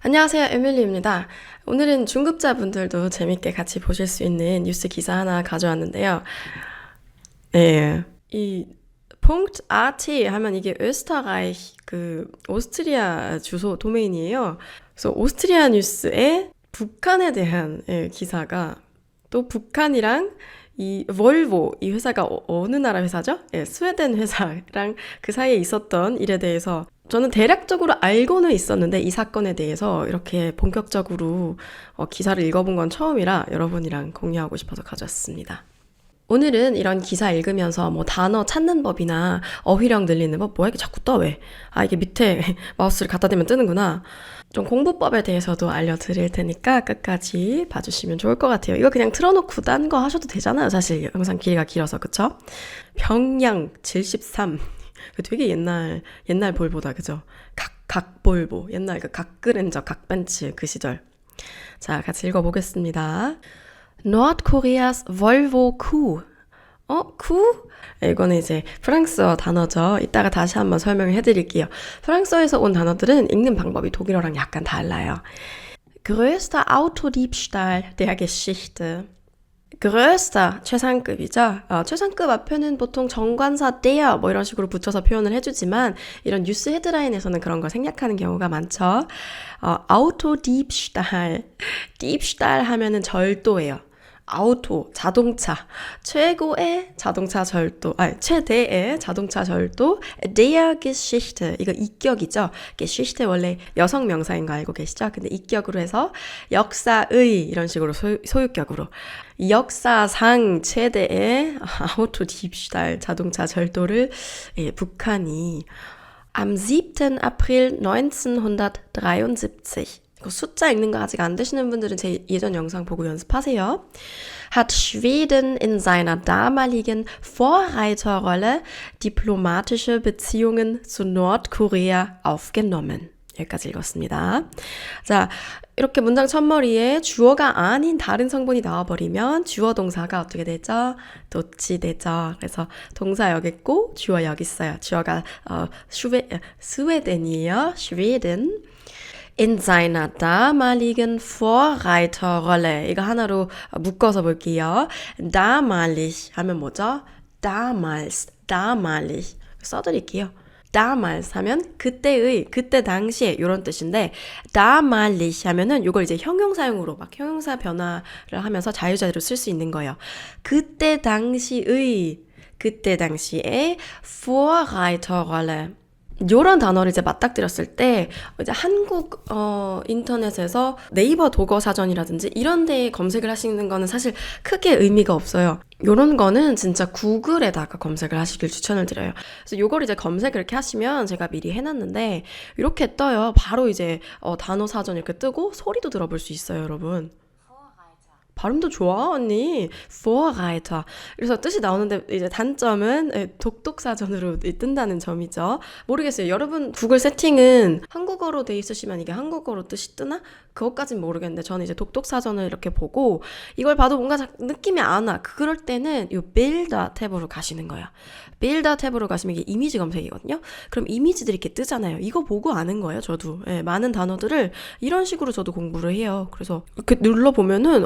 안녕하세요, 에밀리입니다. 오늘은 중급자분들도 재밌게 같이 보실 수 있는 뉴스 기사 하나 가져왔는데요. 네, 이 Punkt .at 하면 이게 österreich 오스트리아 주소 도메인이에요. 그래서 오스트리아 뉴스에 북한에 대한 기사가 또 북한이랑 이 볼보 이 회사가 어느 나라 회사죠? 스웨덴 회사랑 그 사이에 있었던 일에 대해서 저는 대략적으로 알고는 있었는데 이 사건에 대해서 이렇게 본격적으로 기사를 읽어본 건 처음이라 여러분이랑 공유하고 싶어서 가져왔습니다. 오늘은 이런 기사 읽으면서 뭐 단어 찾는 법이나 어휘력 늘리는 법, 뭐야 이게 자꾸 떠 왜? 아 이게 밑에 마우스를 갖다 대면 뜨는구나. 좀 공부법에 대해서도 알려드릴 테니까 끝까지 봐주시면 좋을 것 같아요. 이거 그냥 틀어놓고 딴 거 하셔도 되잖아요. 사실 영상 길이가 길어서 그쵸? 평양 73 되게 옛날 볼보다 그죠? 각볼보 옛날 그 각그랜저 각벤츠 그 시절. 자 같이 읽어보겠습니다. Nordkoreas Volvo Q. Q? 이거는 이제 프랑스어 단어죠. 이따가 다시 한번 설명을 해드릴게요. 프랑스어에서 온 단어들은 읽는 방법이 독일어랑 약간 달라요. Größter Autodiebstahl der Geschichte. größter 최상급이죠. 최상급 앞에는 보통 정관사 der 뭐 이런 식으로 붙여서 표현을 해주지만 이런 뉴스 헤드라인에서는 그런 걸 생략하는 경우가 많죠. Autodiebstahl. Diebstahl 하면은 절도예요. 아우토, 자동차, 최고의 자동차 절도, 최대의 자동차 절도, der Geschichte, 이거 이격이죠. Geschichte 원래 여성 명사인 거 알고 계시죠? 근데 이격으로 해서 역사의 이런 식으로 소유격으로 역사상 최대의 아우토 디ebstahl 자동차 절도를 북한이 am 7. April 1973 숫자 읽는 거 아직 안 되시는 분들은 제 예전 영상 보고 연습하세요. Hat Schweden in seiner damaligen Vorreiterrolle diplomatische Beziehungen zu Nordkorea aufgenommen. 여기까지 읽었습니다. 자, 이렇게 문장 첫머리에 주어가 아닌 다른 성분이 나와버리면 주어 동사가 어떻게 되죠? 도치되죠. 그래서 동사 여기 있고 주어 여기 있어요. 주어가 스웨덴이에요. Schweden. In seiner damaligen Vorreiterrolle. 이거 하나로 묶어서 볼게요. damalig 하면 뭐죠? damalig. 써드릴게요. damals 하면 그때의, 그때 당시에 이런 뜻인데 damalig 하면은 이걸 이제 형용사용으로 막 형용사 변화를 하면서 자유자재로 쓸 수 있는 거예요. 그때 당시에 Vorreiterrolle. 요런 단어를 이제 맞닥뜨렸을 때 이제 한국 인터넷에서 네이버 독어 사전이라든지 이런 데에 검색을 하시는 거는 사실 크게 의미가 없어요. 요런 거는 진짜 구글에다가 검색을 하시길 추천을 드려요. 그래서 요걸 이제 검색 이렇게 하시면 제가 미리 해놨는데 이렇게 떠요. 바로 이제 단어 사전 이렇게 뜨고 소리도 들어볼 수 있어요, 여러분. 발음도 좋아, 언니. Vorreiter. 그래서 뜻이 나오는데 이제 단점은 독독사전으로 뜬다는 점이죠. 모르겠어요. 여러분 구글 세팅은 한국어로 돼 있으시면 이게 한국어로 뜻이 뜨나? 그것까진 모르겠는데 저는 이제 독독사전을 이렇게 보고 이걸 봐도 뭔가 느낌이 안 와. 그럴 때는 이 빌더 탭으로 가시는 거예요. 빌더 탭으로 가시면 이게 이미지 검색이거든요. 그럼 이미지들이 이렇게 뜨잖아요. 이거 보고 아는 거예요, 저도. 많은 단어들을 이런 식으로 저도 공부를 해요. 그래서 이렇게 눌러보면은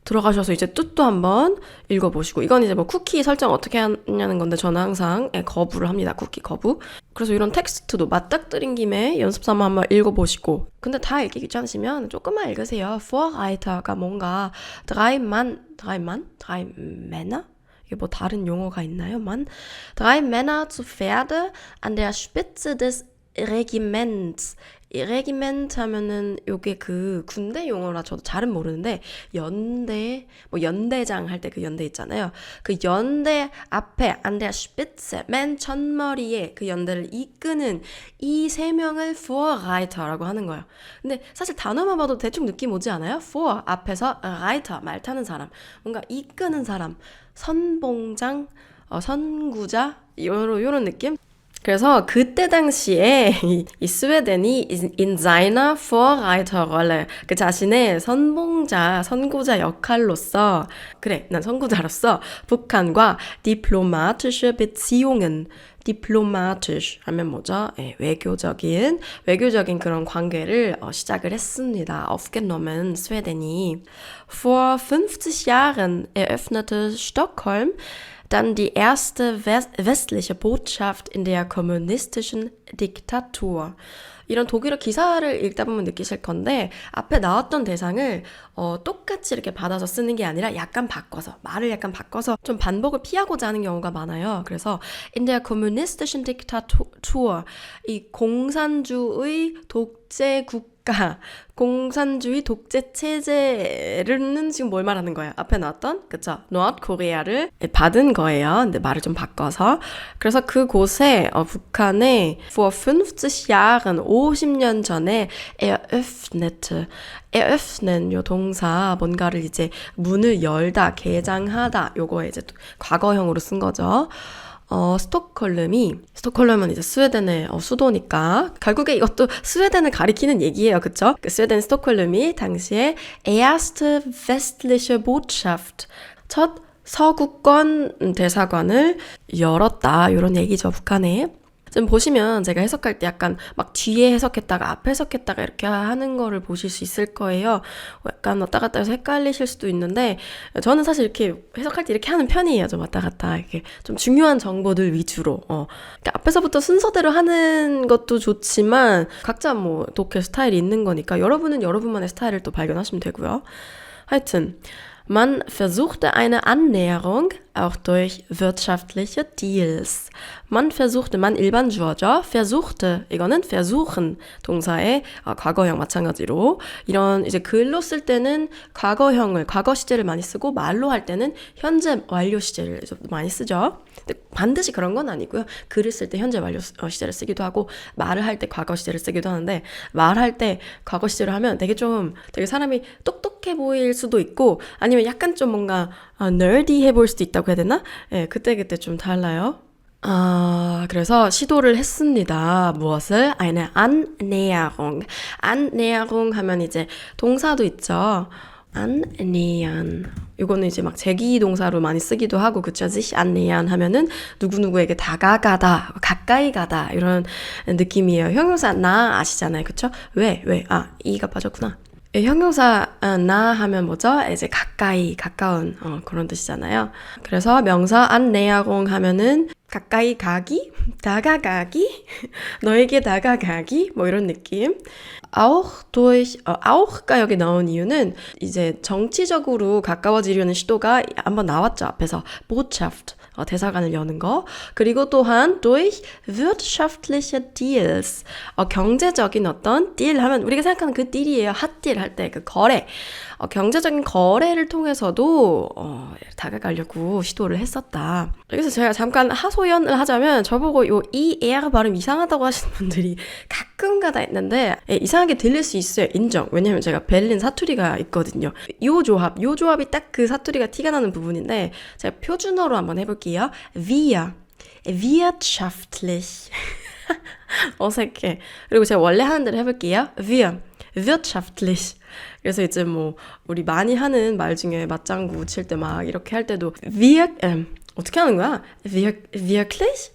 들어가셔서 이제 뜻도 한번 읽어보시고 이건 이제 뭐 쿠키 설정 어떻게 하냐는 건데 저는 항상 거부를 합니다. 쿠키 거부. 그래서 이런 텍스트도 맞닥뜨린 김에 연습 삼아 한번 읽어보시고 근데 다 읽기 귀찮으시면 조금만 읽으세요. Vorreiter가 뭔가 drei Männer? 이게 뭐 다른 용어가 있나요? drei Männer zu Pferde an der Spitze des Regiments. 레기멘트 하면은 요게 그 군대 용어라 저도 잘은 모르는데 연대 뭐 연대장 할 때 그 연대 있잖아요. 그 연대 앞에 an der Spitze 맨 첫머리에 그 연대를 이끄는 이 세 명을 Vorreiter라고 하는 거예요. 근데 사실 단어만 봐도 대충 느낌 오지 않아요? For 앞에서 Reiter 말 타는 사람 뭔가 이끄는 사람 선봉장 선구자 요런 느낌? 그래서 그때 당시에 이 스웨덴이 in seiner Vorreiterrolle 그 자신의 선구자 역할로서 난 선구자로서 북한과 diplomatische Beziehungen diplomatisch 하면 뭐죠? 외교적인 그런 관계를 시작을 했습니다. aufgenommen, 스웨덴이. Vor 50 Jahren eröffnete Stockholm dann die erste westliche Botschaft in der kommunistischen Diktatur. 이런 독일어 기사를 읽다 보면 느끼실 건데 앞에 나왔던 대상을 똑같이 이렇게 받아서 쓰는 게 아니라 약간 바꿔서 말을 약간 바꿔서 좀 반복을 피하고자 하는 경우가 많아요. 그래서 in der kommunistischen Diktatur 이 공산주의 독재 국가 공산주의 독재 체제는 지금 뭘 말하는 거예요? 앞에 나왔던 그쵸? 노르코리아를 받은 거예요. 근데 말을 좀 바꿔서 그래서 그곳에 북한에 vor 50 Jahren 50년 전에 eröffnen 요 동사 뭔가를 이제 문을 열다 개장하다 요거에 이제 과거형으로 쓴 거죠. 스톡홀름은 이제 스웨덴의 수도니까 결국에 이것도 스웨덴을 가리키는 얘기예요. 그쵸? 그 스웨덴 스톡홀름이 당시에 erste westliche Botschaft 첫 서구권 대사관을 열었다. 이런 얘기죠. 북한에. 지금 보시면 제가 해석할 때 약간 막 뒤에 해석했다가 앞에 해석했다가 이렇게 하는 거를 보실 수 있을 거예요. 약간 왔다 갔다 해서 헷갈리실 수도 있는데 저는 사실 이렇게 해석할 때 이렇게 하는 편이에요. 좀 왔다 갔다 이렇게 좀 중요한 정보들 위주로. 그러니까 앞에서부터 순서대로 하는 것도 좋지만 각자 뭐 독해 스타일이 있는 거니까 여러분은 여러분만의 스타일을 또 발견하시면 되고요. 하여튼 Man versuchte eine Annäherung auch durch wirtschaftliche Deals. Man 일반주어죠. versuchte 이거는 versuchen 동사의 과거형 마찬가지로 이런 이제 글로 쓸 때는 과거형을 과거 시제를 많이 쓰고 말로 할 때는 현재 완료 시제를 많이 쓰죠. 근데 반드시 그런 건 아니고요. 글을 쓸 때 현재 완료 시제를 쓰기도 하고 말을 할 때 과거 시제를 쓰기도 하는데 말할 때 과거 시제를 하면 되게 사람이 똑똑해 보일 수도 있고 아니면 약간 좀 뭔가 nerdy해 보일 수도 있다고 해야 되나? 예, 그때 좀 달라요. 그래서 시도를 했습니다. 무엇을? eine Annäherung. Annäherung 하면 이제 동사도 있죠. annähern. 이거는 이제 막 제기 동사로 많이 쓰기도 하고, 그쵸? sich annähern 하면은 누구누구에게 다가가다, 가까이 가다, 이런 느낌이에요. 형용사 나 아시잖아요. 그쵸? 왜? 이가 빠졌구나. 형용사 나 하면 뭐죠? 이제 가까운 그런 뜻이잖아요. 그래서 명사 annäherung 하면은 가까이 가기, 다가가기, 너에게 다가가기, 뭐 이런 느낌. auch가 여기 나온 이유는 이제 정치적으로 가까워지려는 시도가 한번 나왔죠. 앞에서 Botschaft, 대사관을 여는 거. 그리고 또한 durch wirtschaftliche Deals, 경제적인 어떤 deal 하면 우리가 생각하는 그 딜이에요. 핫딜 할 때 그 거래. 경제적인 거래를 통해서도 다가가려고 시도를 했었다. 여기서 제가 잠깐 하소연을 하자면 저보고 요 ER 발음 이상하다고 하시는 분들이 가끔가다 있는데 이상하게 들릴 수 있어요. 인정. 왜냐면 제가 베를린 사투리가 있거든요. 요 조합이 딱 그 사투리가 티가 나는 부분인데 제가 표준어로 한번 해볼게요. wirtschaftlich 어색해. 그리고 제가 원래 하는 대로 해볼게요. wirtschaftlich. 그래서 이제 뭐 우리 많이 하는 말 중에 맞장구 칠 때 막 이렇게 할 때도 어떻게 하는 거야? wirklich?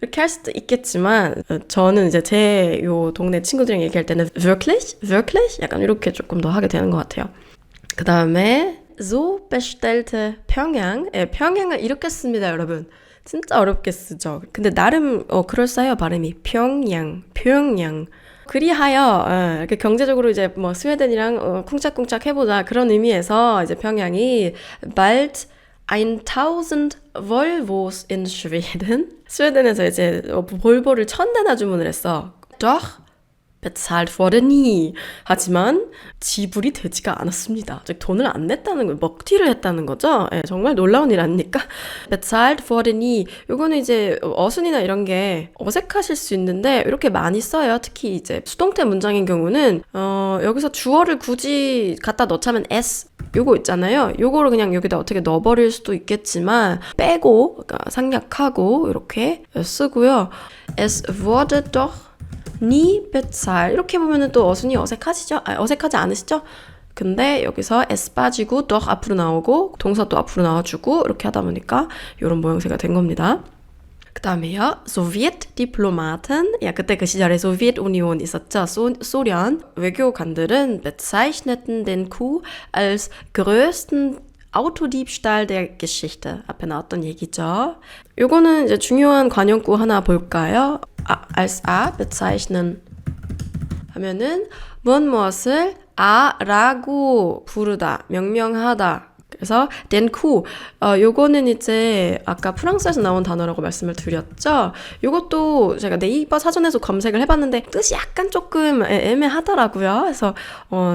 이렇게 할 수도 있겠지만 저는 이제 제 요 동네 친구들이랑 얘기할 때는 wirklich? 약간 이렇게 조금 더 하게 되는 것 같아요. 그 다음에 so bestellte 평양. 평양을 이렇게 씁니다, 여러분. 진짜 어렵게 쓰죠. 근데 나름 그럴싸해요, 발음이. 평양. 그리하여 이렇게 경제적으로 이제 뭐 스웨덴이랑 쿵짝쿵짝 해보자 그런 의미에서 이제 평양이 bald 1000 Volvos in Schweden. 스웨덴에서 이제 볼보를 1000대나 주문을 했어. Doch bezahlt wurde nie. 하지만 지불이 되지가 않았습니다. 즉 돈을 안 냈다는 걸 먹튀를 했다는 거죠. 정말 놀라운 일 아닙니까? bezahlt wurde nie. 요거는 이제 어순이나 이런 게 어색하실 수 있는데 이렇게 많이 써요. 특히 이제 수동태 문장인 경우는 여기서 주어를 굳이 갖다 넣자면 s 요거 있잖아요. 요거를 그냥 여기다 어떻게 넣어버릴 수도 있겠지만 빼고 그러니까 생략하고 이렇게 쓰고요. Es wurde doch nie bezahlt. 이렇게 보면은 또 어순이 어색하시죠? 어색하지 않으시죠? 근데 여기서 s 빠지고 doch 앞으로 나오고 동사 또 앞으로 나와주고 이렇게 하다 보니까 이런 모양새가 된 겁니다. 그 다음에요. Sowjetdiplomaten. 야, 그때 그 시절에 소비에트union 있었죠. 소련 외교관들은 bezeichneten den Coup als größten Autodiebstahl der Geschichte. 앞에 나왔던 얘기죠. 요거는 이제 중요한 관용구 하나 볼까요? als bezeichnen 하면은 무엇을 아라고 부르다, 명명하다. 그래서 den coup 요거는 이제 아까 프랑스에서 나온 단어라고 말씀을 드렸죠. 요것도 제가 네이버 사전에서 검색을 해봤는데 뜻이 약간 조금 애매하더라고요. 그래서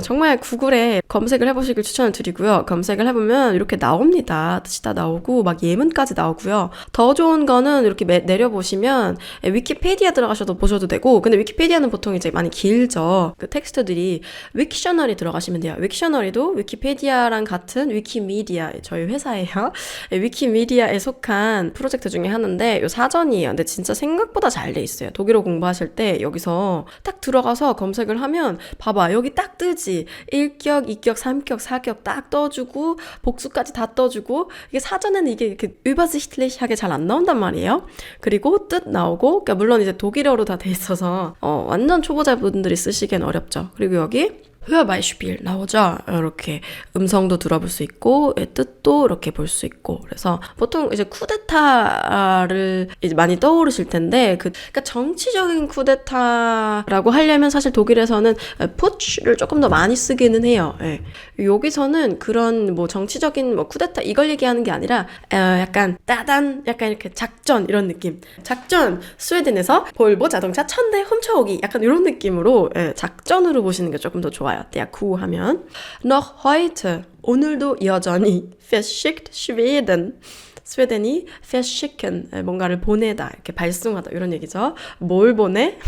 정말 구글에 검색을 해보시길 추천을 드리고요. 검색을 해보면 이렇게 나옵니다. 뜻이 다 나오고 막 예문까지 나오고요. 더 좋은 거는 이렇게 내려보시면 위키피디아 들어가셔도 보셔도 되고, 근데 위키피디아는 보통 이제 많이 길죠. 그 텍스트들이 윅셔너리 들어가시면 돼요. 윅셔너리도 위키피디아랑 같은 위키미디아, 저희 회사예요. 위키미디아에 속한 프로젝트 중에 하나인데 요 사전이에요. 근데 진짜 생각보다 잘 돼 있어요. 독일어 공부하실 때 여기서 딱 들어가서 검색을 하면 봐봐, 여기 딱 뜨지. 1격, 2격, 3격, 4격 딱 떠주고 복수까지 다 떠주고, 이게 사전에는 이게 이렇게 übersichtlich하게 잘 안 나온단 말이에요. 그리고 뜻 나오고, 그러니까 물론 이제 독일어로 다 돼 있어서 완전 초보자분들이 쓰시기엔 어렵죠. 그리고 여기 Hörbeispiel 나오죠. 이렇게 음성도 들어볼 수 있고 뜻도 이렇게 볼 수 있고. 그래서 보통 이제 쿠데타를 이제 많이 떠오르실 텐데 그러니까 정치적인 쿠데타라고 하려면 사실 독일에서는 푸츠를 조금 더 많이 쓰기는 해요. 예. 여기서는 그런 뭐 정치적인 뭐 쿠데타 이걸 얘기하는 게 아니라 약간 따단, 약간 이렇게 작전 이런 느낌. 작전, 스웨덴에서 볼보 자동차 1000대 훔쳐오기, 약간 이런 느낌으로 작전으로 보시는 게 조금 더 좋아요. Der Coup 하면 noch heute, 오늘도 여전히 verschickt Schweden, 스웨덴이 verschicken, 뭔가를 보내다, 이렇게 발송하다 이런 얘기죠. 뭘 보내?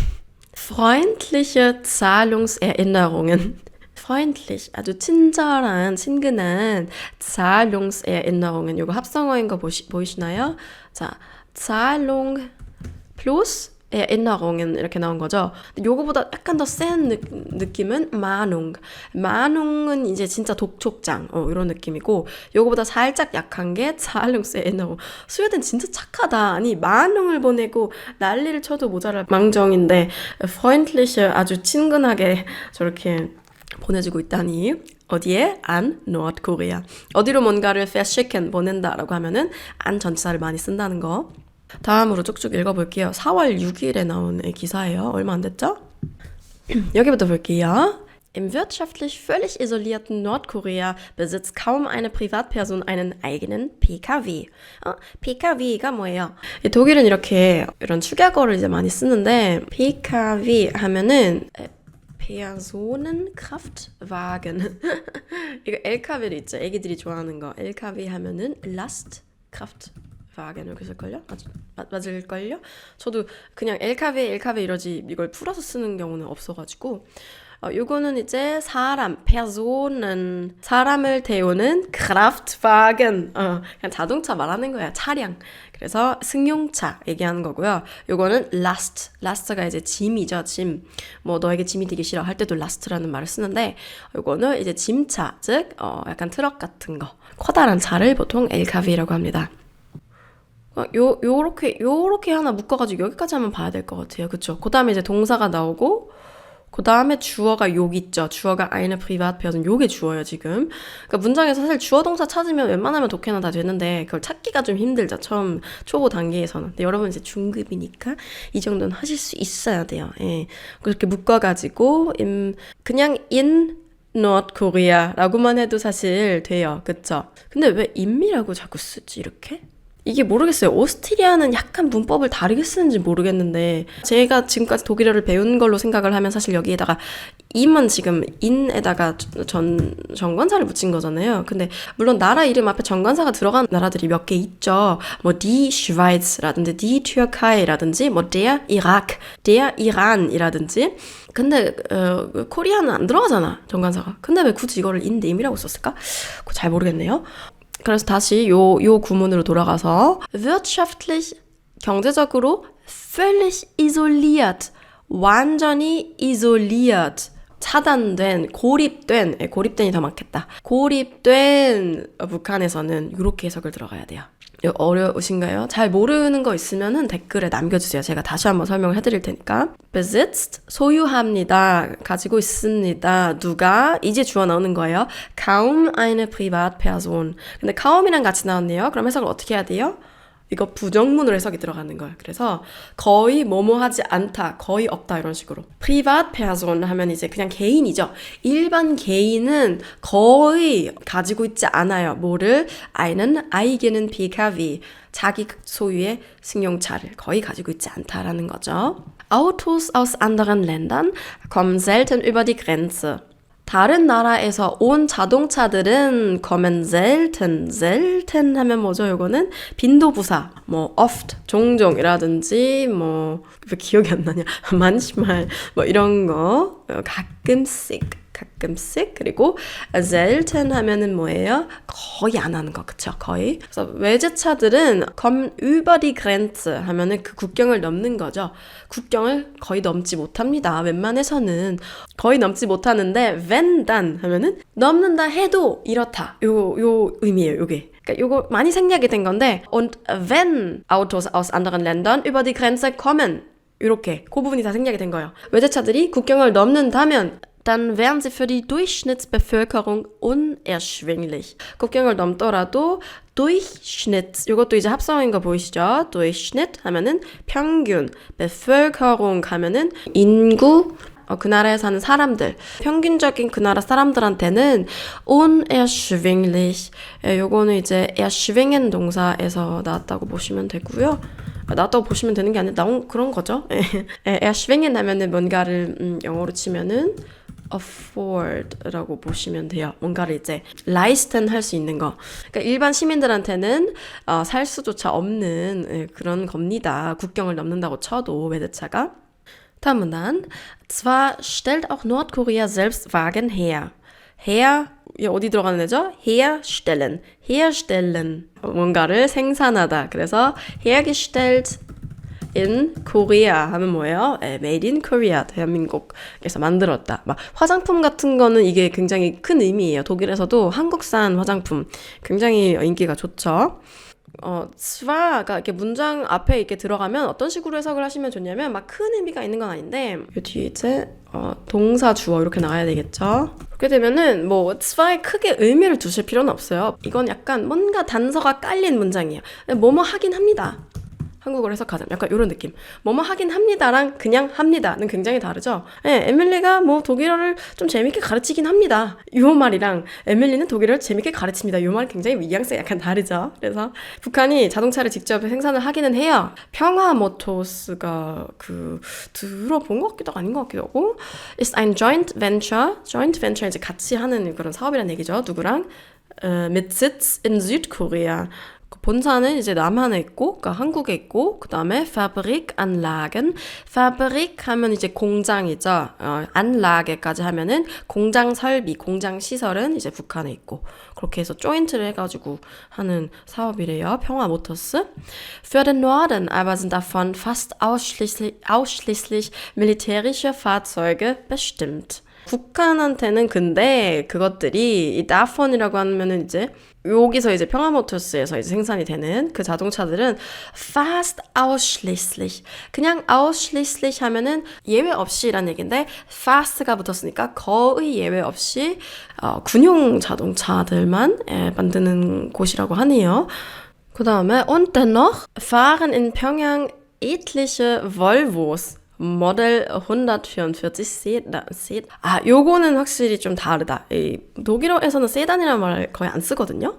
freundliche Zahlungserinnerungen. freundlich, 아주 친절한, 친근한 Zahlungserinnerungen. 이거 합성어인 거 보이시나요? 자, Zahlung plus Erinnerungen 이렇게 나온 거죠. 요거보다 약간 더 센 느낌은 Mahnung. Mahnung은 이제 진짜 독촉장 이런 느낌이고, 요거보다 살짝 약한 게 Zahlungserinnerung. 스웨덴 진짜 착하다. 아니 Mahnung을 보내고 난리를 쳐도 모자랄 망정인데 freundliche, 아주 친근하게 저렇게 보내주고 있다니. 어디에? an Nordkorea. 어디로 뭔가를 verschicken, 보낸다라고 하면은 an 전치사를 많이 쓴다는 거. 다음으로 쭉쭉 읽어볼게요. 4월 6일에 나온 기사예요. 얼마 안 됐죠? 여기부터 볼게요. Im wirtschaftlich völlig isolierten Nordkorea besitzt kaum eine Privatperson einen eigenen PKW. PKW가 뭐예요? 독일은 이렇게 이런 축약어를 이제 많이 쓰는데 PKW 하면은 Personenkraftwagen. 이거 LKW도 있죠. 애기들이 좋아하는 거. LKW 하면은 Lastkraftwagen 이렇게 쓸걸요? 맞을걸요? 저도 그냥 LKW 이러지 이걸 풀어서 쓰는 경우는 없어가지고 요거는 이제 사람, Personen, 사람을 태우는 Kraftwagen, 그냥 자동차 말하는 거야, 차량. 그래서 승용차 얘기하는 거고요. 요거는 last가 이제 짐이죠, 짐. 뭐 너에게 짐이 되기 싫어 할 때도 last라는 말을 쓰는데, 요거는 이제 짐차, 즉 약간 트럭 같은 거, 커다란 차를 보통 LKW라고 합니다. 요렇게 하나 묶어가지고 여기까지 한번 봐야 될 것 같아요. 그쵸? 그 다음에 이제 동사가 나오고, 그 다음에 주어가 욕 있죠. 주어가 eine Privatperson. 요게 주어예요, 지금. 그러니까 문장에서 사실 주어 동사 찾으면 웬만하면 독해나 다 되는데, 그걸 찾기가 좀 힘들죠. 처음, 초보 단계에서는. 근데 여러분 이제 중급이니까 이 정도는 하실 수 있어야 돼요. 예. 그렇게 묶어가지고, 그냥 in Nordkorea라고만 해도 사실 돼요. 그쵸? 근데 왜 im이라고 자꾸 쓰지, 이렇게? 이게 모르겠어요. 오스트리아는 약간 문법을 다르게 쓰는지 모르겠는데, 제가 지금까지 독일어를 배운 걸로 생각을 하면 사실 여기에다가 임은 지금 in에다가 정관사를 붙인 거잖아요. 근데 물론 나라 이름 앞에 정관사가 들어간 나라들이 몇 개 있죠. 뭐 die Schweiz라든지 die Türkei라든지 뭐 der Irak, der Iran이라든지. 근데 코리아는 안 들어가잖아, 정관사가. 근데 왜 굳이 이거를 in name이라고 썼을까? 그거 잘 모르겠네요. 그래서 다시 요 구문으로 돌아가서 wirtschaftlich, 경제적으로 völlig isoliert, 완전히 isoliert, 차단된, 고립된이 더 많겠다. 고립된 북한에서는 이렇게 해석을 들어가야 돼요. 이거 어려우신가요? 잘 모르는 거 있으면은 댓글에 남겨주세요. 제가 다시 한번 설명을 해드릴 테니까. besitzt, 소유합니다. 가지고 있습니다. 누가? 이제 주어 나오는 거예요. kaum eine Privatperson. 근데 kaum이랑 같이 나왔네요. 그럼 해석을 어떻게 해야 돼요? 이거 부정문으로 해석이 들어가는 거예요. 그래서 거의 뭐뭐 하지 않다, 거의 없다 이런 식으로. Privatperson 하면 이제 그냥 개인이죠. 일반 개인은 거의 가지고 있지 않아요. 뭐를? einen eigenen PKW, 자기 소유의 승용차를 거의 가지고 있지 않다라는 거죠. Autos aus anderen Ländern kommen selten über die Grenze. 다른 나라에서 온 자동차들은 kommen selten, selten 하면 뭐죠? 요거는 빈도부사, 뭐 oft, 종종이라든지 뭐 왜 기억이 안 나냐? manchmal 뭐 이런 거 가끔씩 그리고 selten 하면은 뭐예요? 거의 안 하는 거 그쵸? 거의. 그래서 외제차들은 kommen über die Grenze 하면은 그 국경을 넘는 거죠. 국경을 거의 넘지 못합니다. 웬만해서는 거의 넘지 못하는데 wenn dann 하면은 넘는다 해도 이렇다. 요 의미예요. 요게. 그러니까 요거 많이 생략이 된 건데 und wenn Autos aus anderen Ländern über die Grenze kommen 이렇게 그 부분이 다 생략이 된 거예요. 외제차들이 국경을 넘는다면 dann wären sie für die Durchschnittsbevölkerung unerschwinglich. 국경을 넘더라도 Durchschnitt, 이것도 이제 합성인 거 보이시죠? Durchschnitt 하면은 평균, Bevölkerung 하면은 인구, 그 나라에 사는 사람들, 평균적인 그 나라 사람들한테는 unerschwinglich, 요거는 이제 erschwingen 동사에서 나왔다고 보시면 되고요. 나왔다고 보시면 되는 게 아니라 나온 그런 거죠. erschwingen 하면은 뭔가를 영어로 치면은 afford라고 보시면 돼요. 뭔가를 이제 leisten 할 수 있는 거. 그러니까 일반 시민들한테는 살 수조차 없는 그런 겁니다. 국경을 넘는다고 쳐도 외제차가. 다음 문단. Zwar stellt auch Nordkorea selbst Wagen her. her, 어디 들어가는 애죠? herstellen. herstellen. 뭔가를 생산하다. 그래서 hergestellt in Korea 하면 뭐예요? made in Korea, 대한민국에서 만들었다. 막 화장품 같은 거는 이게 굉장히 큰 의미예요. 독일에서도 한국산 화장품 굉장히 인기가 좋죠. zwar가 이렇게 문장 앞에 이렇게 들어가면 어떤 식으로 해석을 하시면 좋냐면 막 큰 의미가 있는 건 아닌데 요 뒤에 이제 동사 주어 이렇게 나와야 되겠죠. 그렇게 되면은 뭐 zwar에 크게 의미를 두실 필요는 없어요. 이건 약간 뭔가 단서가 깔린 문장이에요. 뭐뭐 하긴 합니다. 한국어로 해석하자면 약간 이런 느낌. 뭐뭐 하긴 합니다랑 그냥 합니다는 굉장히 다르죠. 에밀리가 뭐 독일어를 좀 재밌게 가르치긴 합니다. 이 말이랑 에밀리는 독일어를 재밌게 가르칩니다. 이 말 굉장히 뉘앙스가 약간 다르죠. 그래서 북한이 자동차를 직접 생산을 하기는 해요. 평화 모토스가 들어본 것 같기도 하고 아닌 것 같기도 하고 ist ein joint venture. joint venture 이제 같이 하는 그런 사업이라는 얘기죠. 누구랑? mit Sitz in Südkorea. 본사는 이제 남한에 있고, 그러니까 한국에 있고, 그 다음에 Fabrikanlagen. Fabrik 하면 이제 공장이죠. Anlage까지 하면은 공장 설비, 공장 시설은 이제 북한에 있고, 그렇게 해서 조인트를 해가지고 하는 사업이래요. 평화 모터스. Für den Norden aber sind davon fast ausschließlich militärische Fahrzeuge bestimmt. 북한한테는 근데 그것들이 이 davon이라고 하면은 이제 여기서 이제 평화모터스에서 이제 생산이 되는 그 자동차들은 fast ausschließlich 그냥 ausschließlich 하면은 예외 없이라는 얘기인데 fast가 붙었으니까 거의 예외 없이 군용 자동차들만 만드는 곳이라고 하네요. 그 다음에 und dennoch fahren in Pyongyang etliche Volvos. 모델 144 요거는 확실히 좀 다르다. 이 독일어에서는 세단이라는 말을 거의 안 쓰거든요.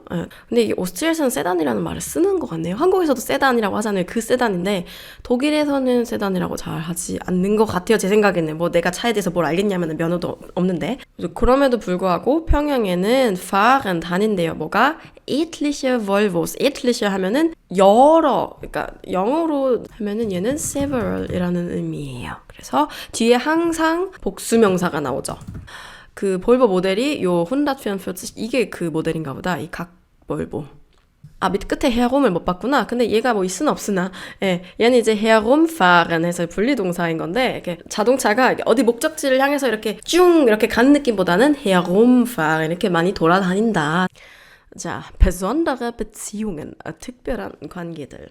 근데 이 오스트리아에서는 세단이라는 말을 쓰는 것 같네요. 한국에서도 세단이라고 하잖아요. 그 세단인데 독일에서는 세단이라고 잘 하지 않는 것 같아요. 제 생각에는 뭐 내가 차에 대해서 뭘 알겠냐면 면허도 없는데 그럼에도 불구하고 평양에는 fahren 다닌대요. 뭐가? etliche Volvos. etliche 하면은 여러, 그러니까 영어로 하면은 얘는 several이라는 의미예요. 그래서 뒤에 항상 복수명사가 나오죠. 그 볼보 모델이 요 144 이게 그 모델인가 보다. 이 각 볼보. 밑 끝에 herum을 못 봤구나. 근데 얘가 뭐 있으나 없으나, 얘는 이제 herumfahren 해서 분리동사인 건데, 이렇게 자동차가 어디 목적지를 향해서 이렇게 쭉 이렇게 가는 느낌보다는 herumfahren 이렇게 많이 돌아다닌다. 자, besondere Beziehungen, 특별한 관계들.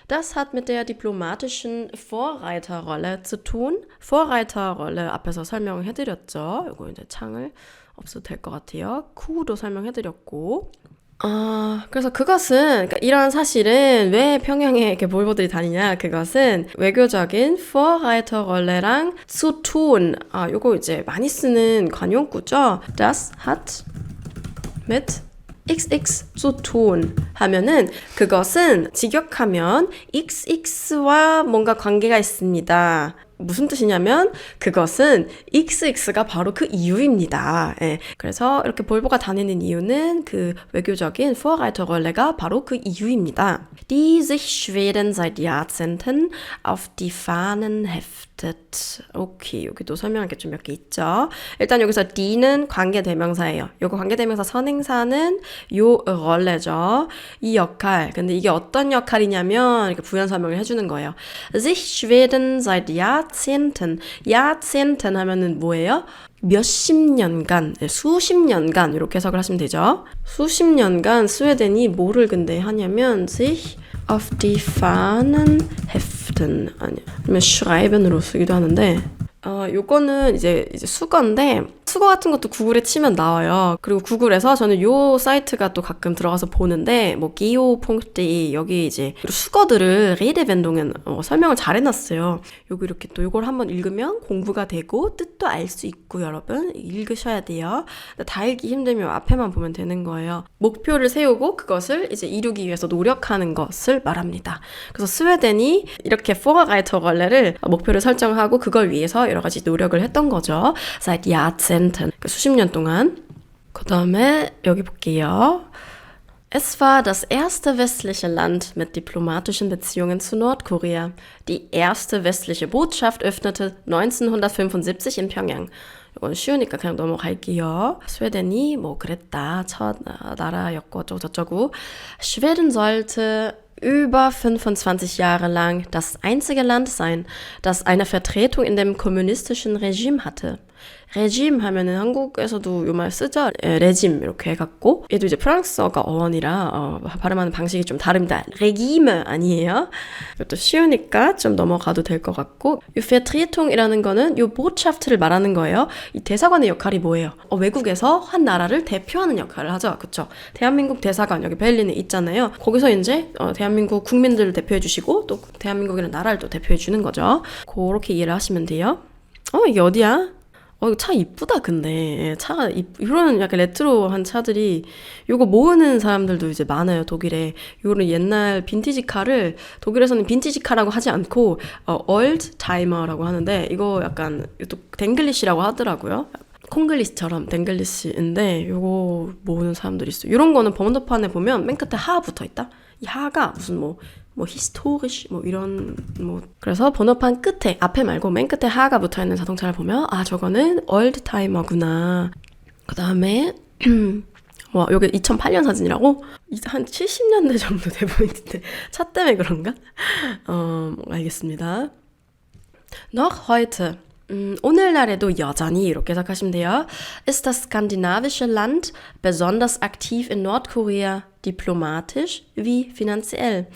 Das hat mit der diplomatischen Vorreiterrolle zu tun. Vorreiterrolle 앞에서 설명해드렸죠. 이거 이제 창을 없어도 될 것 같아요. Q도 설명해드렸고. 그래서 그것은, 그러니까 이런 사실은 왜 평양에 이렇게 몰보들이 다니냐, 그것은 외교적인 Vorreiterrolle랑 zu tun. 요거 이제 많이 쓰는 관용구죠. Das hat mit XX zu tun 하면은 그것은 직역하면 XX와 뭔가 관계가 있습니다. 무슨 뜻이냐면 그것은 XX가 바로 그 이유입니다. 예. 그래서 이렇게 볼보가 다니는 이유는 그 외교적인 Vorreiterrolle가 바로 그 이유입니다. Die sich Schweden seit Jahrzehnten auf die Fahnen heftet. 오케이, 여기도 설명할 게 좀 몇 개 있죠. 일단 여기서 die는 관계대명사예요. 요거 관계대명사 선행사는 요 rolle죠. 이 역할. 근데 이게 어떤 역할이냐면 이렇게 부연 설명을 해주는 거예요. sich Schweden seit Jahrzehnten. Jahrzehnten 하면은 뭐예요? 몇십 년간, 수십 년간 이렇게 해석을 하시면 되죠. 수십 년간 스웨덴이 뭐를 근데 하냐면 sich auf die Fahnen heften 아니면 schreiben으로 쓰기도 하는데 요거는 이제 수거인데 수거 같은 것도 구글에 치면 나와요. 그리고 구글에서 저는 요 사이트가 또 가끔 들어가서 보는데 뭐 geo.de 여기 이제 수거들을 Redewendungen 설명을 잘 해놨어요. 여기 이렇게 또 요걸 한번 읽으면 공부가 되고 뜻도 알 수 있고 여러분 읽으셔야 돼요. 다 읽기 힘들면 앞에만 보면 되는 거예요. 목표를 세우고 그것을 이제 이루기 위해서 노력하는 것을 말합니다. 그래서 스웨덴이 이렇게 Vorreiterrolle를 목표를 설정하고 그걸 위해서 여러 가지 노력을 했던 거죠. seit Jahrzehnten 수십 년 동안. 그 다음에 여기 볼게요. Es war das erste westliche Land mit diplomatischen Beziehungen zu Nordkorea. Die erste westliche Botschaft öffnete 1975 in Pyongyang. 이건 쉬우니까 그냥 넘어갈게요. 스웨덴이 뭐 그랬다. 첫 나라였고 어쩌고 저쩌고. Schweden sollte über 25 Jahre lang das einzige Land sein, das eine Vertretung in dem kommunistischen Regime hatte. 레짐 하면은 한국에서도 요 말 쓰죠. 레짐 이렇게 해갖고 얘도 이제 프랑스어가 어원이라 발음하는 방식이 좀 다릅니다. 레기메 아니에요. 이것도 쉬우니까 좀 넘어가도 될 것 같고 이 Vertretung이라는 거는 요 보차프트를 말하는 거예요. 이 대사관의 역할이 뭐예요? 외국에서 한 나라를 대표하는 역할을 하죠. 그쵸? 대한민국 대사관 여기 베를린에 있잖아요. 거기서 이제 대한민국 국민들을 대표해 주시고 또 대한민국이라는 나라를 또 대표해 주는 거죠. 그렇게 이해를 하시면 돼요. 이게 어디야? 이거 차 이쁘다, 근데. 차가, 이런 약간 레트로한 차들이, 요거 모으는 사람들도 이제 많아요, 독일에. 요런 옛날 빈티지 카를, 독일에서는 빈티지 카라고 하지 않고, old timer라고 하는데, 이거 약간, 또 댕글리시라고 하더라고요. 콩글리시처럼 댕글리시인데, 요거 모으는 사람들이 있어요. 요런 거는 번호판에 보면 맨 끝에 하 붙어 있다? 이 하가 무슨 뭐 히스토리시 이런 그래서 번호판 끝에 앞에 말고 맨 끝에 하가 붙어 있는 자동차를 보면 저거는 올드타이머구나. 그다음에 여기 2008년 사진이라고? 한 70년대 정도 돼 보이는데 차 때문에 그런가? 알겠습니다. Noch heute 오늘날에도 여전히 이렇게 해석하시면 돼요. Ist das skandinavische Land besonders aktiv in Nordkorea, diplomatisch wie finanziell?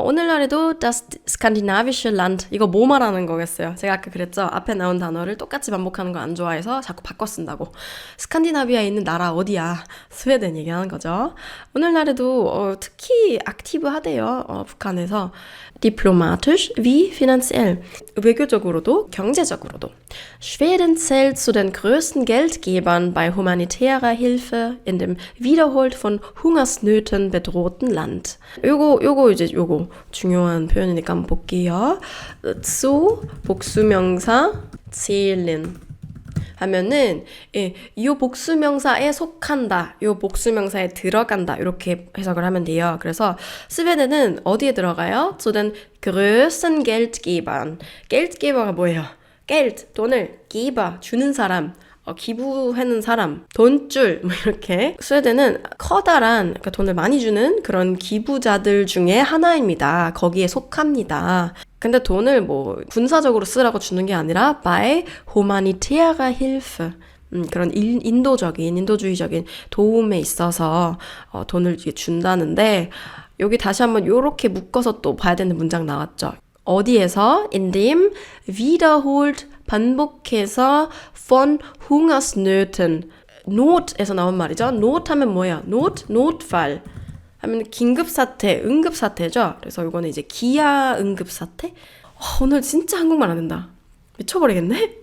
오늘날에도 das skandinavische Land 이거 뭐 말하는 거겠어요? 제가 아까 그랬죠? 앞에 나온 단어를 똑같이 반복하는 거 안 좋아해서 자꾸 바꿔 쓴다고. 스칸디나비아에 있는 나라 어디야? 스웨덴 얘기하는 거죠. 오늘날에도 특히 액티브하대요. 북한에서. diplomatisch wie finanziell. 외교적으로도 경제적으로도. Schweden zählt zu den größten Geldgebern bei humanitärer Hilfe in dem wiederholt von Hungersnöten bedrohten Land. 요거 중요한 표현이니까 한번 볼게요. zu 복수명사 zählen 하면은 이 복수명사에 속한다, 이 복수명사에 들어간다 이렇게 해석을 하면 돼요. 그래서 스웨덴은 어디에 들어가요? zu den größten Geldgebern. Geldgeber가 뭐예요? Geld, 돈을, Geber, 주는 사람, 기부하는 사람, 돈줄 이렇게. 스웨덴은 커다란 그러니까 돈을 많이 주는 그런 기부자들 중에 하나입니다. 거기에 속합니다. 근데 돈을 군사적으로 쓰라고 주는 게 아니라 bei humanitärer Hilfe. 그런 인도주의적인 도움에 있어서 돈을 준다는데 여기 다시 한번 요렇게 묶어서 또 봐야 되는 문장 나왔죠. 어디에서? indem wiederholt 반복해서 von Hungersnöten not에서 나온 말이죠. not 하면 뭐야? notfall 하면 긴급사태, 응급사태죠. 그래서 이거는 이제 기아 응급사태? 오늘 진짜 한국말 안 된다. 미쳐버리겠네?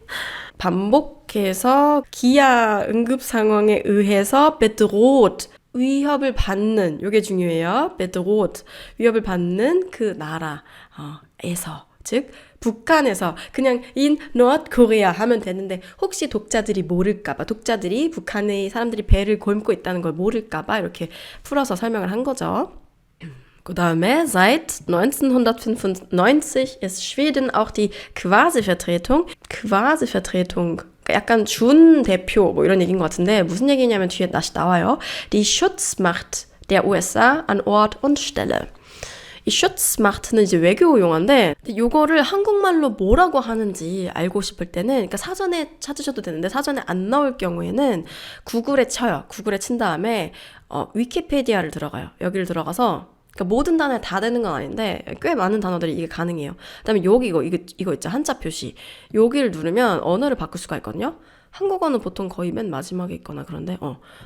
반복해서 기아 응급 상황에 의해서 bedroht 위협을 받는 요게 중요해요. bedroht 위협을 받는 그 나라에서 즉 북한에서 그냥 in North Korea 하면 되는데 혹시 독자들이 모를까봐 독자들이 북한의 사람들이 배를 곪고 있다는 걸 모를까봐 이렇게 풀어서 설명을 한 거죠. 그 다음에 seit 1995 ist Schweden auch die Quasi-Vertretung. Quasi-Vertretung 약간 준대표 뭐 이런 얘기인 것 같은데 무슨 얘기냐면 뒤에 다시 나와요. Die Schutzmacht der USA an Ort und Stelle. 이 Schutzmacht는 이제 외교 용어인데 요거를 한국말로 뭐라고 하는지 알고 싶을 때는 그러니까 사전에 찾으셔도 되는데 사전에 안 나올 경우에는 구글에 쳐요. 구글에 친 다음에 위키피디아를 들어가요. 여기를 들어가서 그러니까 모든 단어에 다 되는 건 아닌데 꽤 많은 단어들이 이게 가능해요. 그다음에 여기 이거 있죠. 한자 표시. 여기를 누르면 언어를 바꿀 수가 있거든요. 한국어는 보통 거의 맨 마지막에 있거나 그런데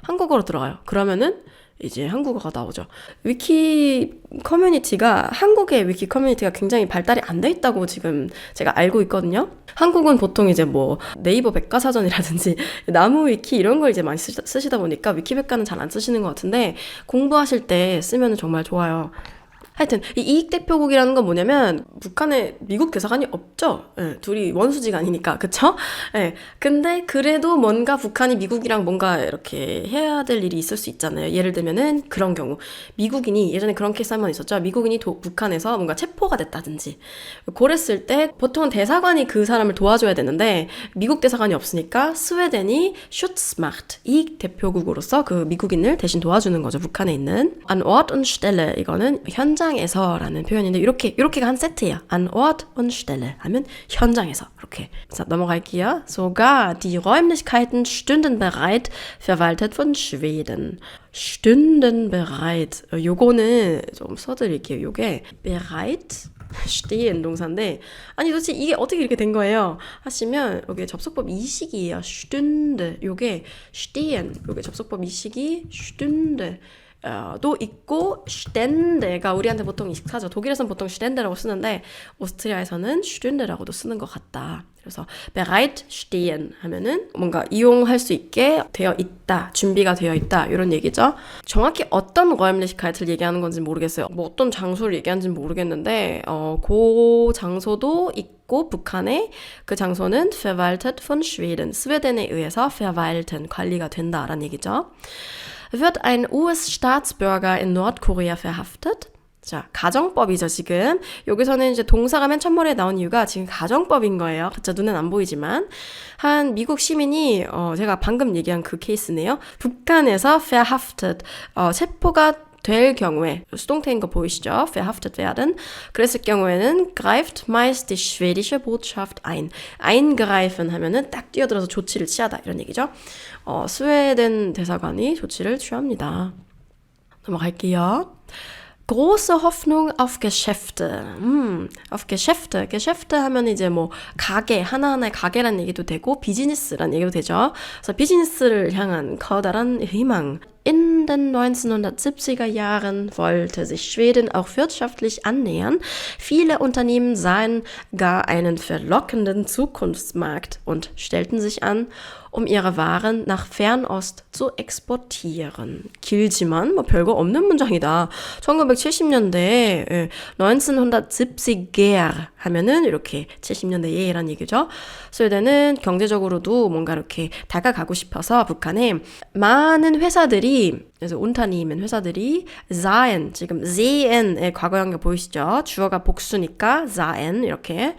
한국어로 들어가요. 그러면은 이제 한국어가 나오죠. 한국의 위키 커뮤니티가 굉장히 발달이 안 돼 있다고 지금 제가 알고 있거든요. 한국은 보통 이제 뭐 네이버 백과사전이라든지 나무 위키 이런 걸 이제 많이 쓰시다 보니까 위키백과는 잘 안 쓰시는 것 같은데 공부하실 때 쓰면 정말 좋아요. 하여튼 이 이익대표국이라는 건 뭐냐면 북한에 미국 대사관이 없죠. 예, 둘이 원수지간이니까 그쵸? 예, 근데 그래도 뭔가 북한이 미국이랑 뭔가 이렇게 해야 될 일이 있을 수 있잖아요. 예를 들면은 그런 경우 미국인이 예전에 그런 케이스 한 번 있었죠. 미국인이 북한에서 뭔가 체포가 됐다든지 그랬을 때 보통은 대사관이 그 사람을 도와줘야 되는데 미국 대사관이 없으니까 스웨덴이 Schutzmacht 이익대표국으로서 그 미국인을 대신 도와주는 거죠. 북한에 있는 an Ort und Stelle 이거는 현장에서라는 표현인데 이렇게가 한 세트예요. An Ort und Stelle 하면 현장에서 이렇게. 자, 넘어갈게요. Sogar die Räumlichkeiten stünden bereit, verwaltet von Schweden. stünden bereit. 요거는 좀 써드릴게요. 요게 bereit stehen 동사인데 아니 도대체 이게 어떻게 이렇게 된 거예요? 하시면 여기 접속법 이식이에요. stünde 요게 stehen 요게 접속법 이식이 stünde 도 있고 stände가 우리한테 보통 익숙하죠. 독일에서는 보통 stände라고 쓰는데 오스트리아에서는 stünde라고도 쓰는 것 같다. 그래서 bereit stehen 하면은 뭔가 이용할 수 있게 되어 있다, 준비가 되어 있다 이런 얘기죠. 정확히 어떤 räumlichkeit을 얘기하는 건지 모르겠어요. 뭐 어떤 장소를 얘기하는지는 모르겠는데 그 장소도 있고 북한의 그 장소는 verwaltet von Schweden, 스웨덴에 의해서 verwalten, 관리가 된다라는 얘기죠. Wird ein US-Staatsbürger in Nordkorea verhaftet? 자, 가정법이죠, 지금. 여기서는 이제 동사가 맨 첫머리에 나온 이유가 지금 가정법인 거예요. 그쵸, 눈엔 안 보이지만. 한 미국 시민이, 제가 방금 얘기한 그 케이스네요. 북한에서 verhaftet, 체포가 될 경우에, 수동태인 거 보이시죠? verhaftet werden. 그랬을 경우에는 greift meist die schwedische Botschaft ein. eingreifen 하면은 딱 뛰어들어서 조치를 취하다. 이런 얘기죠. 스웨덴 대사관이 조치를 취합니다. 넘어갈게요. große Hoffnung auf Geschäfte. auf Geschäfte. Geschäfte 하면 이제 뭐 가게, 하나하나의 가게란 얘기도 되고 비즈니스란 얘기도 되죠. 그래서 비즈니스를 향한 커다란 희망. In den 1970er Jahren wollte sich Schweden auch wirtschaftlich annähern. Viele Unternehmen sahen gar einen verlockenden Zukunftsmarkt und stellten sich an, um ihre Waren nach Fernost zu exportieren. 길지만 뭐 별거 없는 문장이다. 1970년대에 1970er 하면은 이렇게 70년대에란 얘기죠. 스웨덴은 경제적으로도 뭔가 이렇게 다가가고 싶어서 북한에 많은 회사들이 그래서 Unternehmen, 회사들이 sahen, 지금 sehen의 과거형이 보이시죠? 주어가 복수니까 sahen 이렇게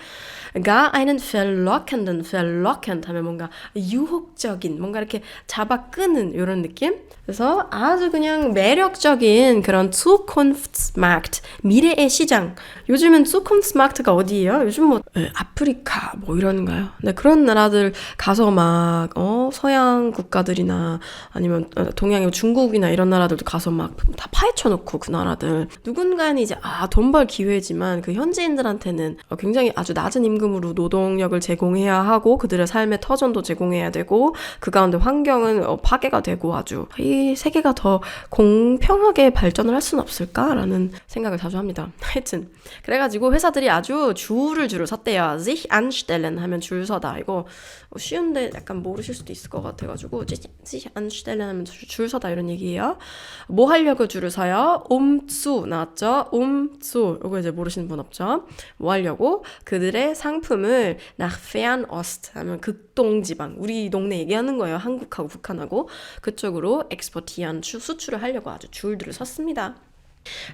gar einen verlockend 하면 뭔가 유혹적인, 뭔가 이렇게 잡아 끄는 이런 느낌? 그래서 아주 그냥 매력적인 그런 Zukunftsmarkt, 미래의 시장. 요즘은 Zukunftsmarkt가 어디예요? 요즘 뭐 아프리카 뭐 이런가요? 네, 그런 나라들 가서 막 서양 국가들이나 아니면 동양의 중국이나 이런 나라들도 가서 막 다 파헤쳐 놓고 그 나라들. 누군가는 이제 돈 벌 기회지만 그 현지인들한테는 굉장히 아주 낮은 임금으로 노동력을 제공해야 하고 그들의 삶의 터전도 제공해야 되고 그 가운데 환경은 파괴가 되고 아주 이 세계가 더 공평하게 발전을 할 수는 없을까라는 생각을 자주 합니다. 하여튼 그래가지고 회사들이 아주 줄을 섰대요. sich anstellen 하면 줄 서다. 이거 쉬운데 약간 모르실 수도 있을 것 같아가지고 sich anstellen 하면 줄 서다 이런 얘기예요. 뭐 하려고 줄을 서요? zu 나왔죠? zu 이거 이제 모르시는 분 없죠? 뭐 하려고? 그들의 상품을 nach Fernost 하면 극동지방 우리 동네 얘기하는 거예요. 한국하고 북한하고 그쪽으로 exportieren 수출을 하려고 아주 줄들을 섰습니다.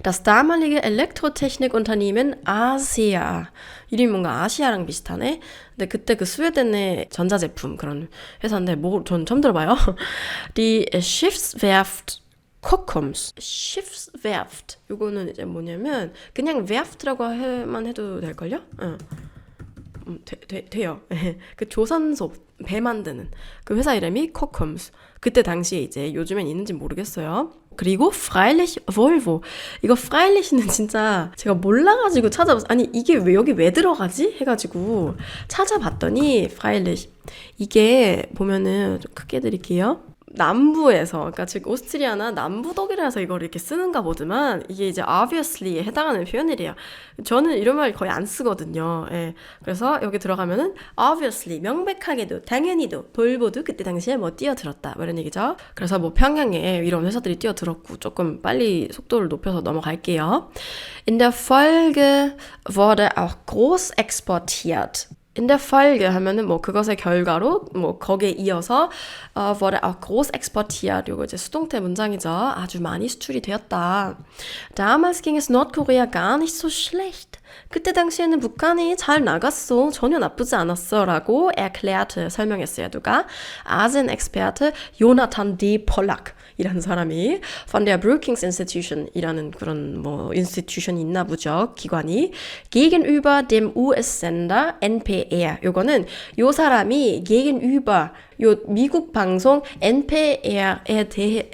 Das damalige Elektrotechnikunternehmen ASEA 이름이 뭔가 아시아랑 비슷하네. 근데 그때 그 스웨덴의 전자제품 그런 회사인데 전 처음 들어봐요. Die Schiffswerft Kockums. Schiffswerft 요거는 이제 뭐냐면 그냥 werft라고만 해도 될걸요? 돼요. 그 조선소 배 만드는 그 회사 이름이 Kockums. 그때 당시에 이제 요즘엔 있는지 모르겠어요. 그리고 Freilich Volvo. 이거 Freilich는 진짜 제가 몰라가지고 찾아봤어요. 아니 이게 왜 여기 왜 들어가지? 해가지고 찾아봤더니 Freilich 이게 보면은 좀 크게 드릴게요. 남부에서 그러니까 즉 오스트리아나 남부 독일에서 이걸 이렇게 쓰는가 보지만 이게 이제 obviously에 해당하는 표현이래요. 저는 이런 말 거의 안 쓰거든요. 예. 그래서 여기 들어가면은 obviously 명백하게도 당연히도 볼보도 그때 당시에 뭐 뛰어들었다 뭐 이런 얘기죠. 그래서 뭐 평양에 이런 회사들이 뛰어들었고 조금 빨리 속도를 높여서 넘어갈게요. In der Folge wurde auch groß exportiert. In der Folge 하면은 뭐 그것의 결과로 뭐 거기에 이어서 wurde auch groß exportiert. 요거 이제 수동태 문장이죠. 아주 많이 수출이 되었다. Damals ging es Nordkorea gar nicht so schlecht. 그때 당시에는 북한이 잘 나갔어. 전혀 나쁘지 않았어. 라고 erklärte, 설명했어요. 누가? Asien-Experte Jonathan D. Pollack 이라는 사람이 von der Brookings Institution 이라는 그런 뭐 인스티튜션이 있나 보죠. 기관이 gegenüber dem US-Sender NPR 요거는 요 사람이 gegenüber 요 미국 방송 NPR에 대해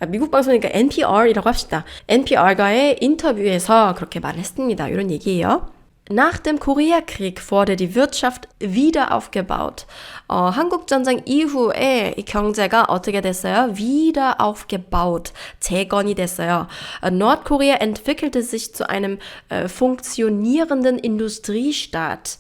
미국 방송이니까 NPR이라고 합시다. NPR과의 인터뷰에서 그렇게 말을 했습니다. 이런 얘기예요. Nach dem Koreakrieg wurde die Wirtschaft wieder aufgebaut. 한국전쟁 이후에 이 경제가 어떻게 됐어요? Wieder aufgebaut. 재건이 됐어요. Nordkorea entwickelte sich zu einem funktionierenden Industriestaat.